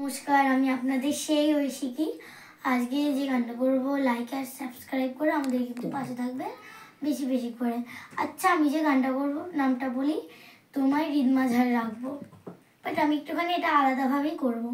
নমস্কার, আমি আপনাদের সেই ঐশিকী। আজকে যে গানটা করবো, লাইক আর সাবস্ক্রাইব করে আমাদের কিন্তু পাশে থাকবে বেশি বেশি করে। আচ্ছা, আমি যে গানটা করবো নামটা বলি, তোমায় হৃদ মাঝারে রাখবো। বাট আমি একটুখানি এটা আলাদাভাবেই করবো।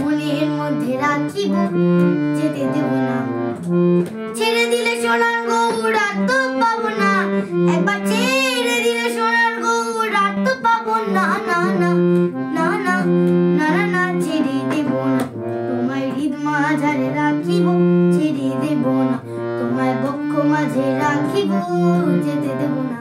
মনের মধ্যে রাখিব, যেতে দেব না। ছেড়ে দিলে সোনার গৌর আর তো পাবো না, একবার ছেড়ে দিলে সোনার গৌর আর তো পাবো না। না না না না না না না, ছেড়ে দেব না। তোমায় হৃদ মাঝারে রাখিব, ছেড়ে দেব না। তোমায় বক্ষ মাঝে রাখিব, যেতে দেব না।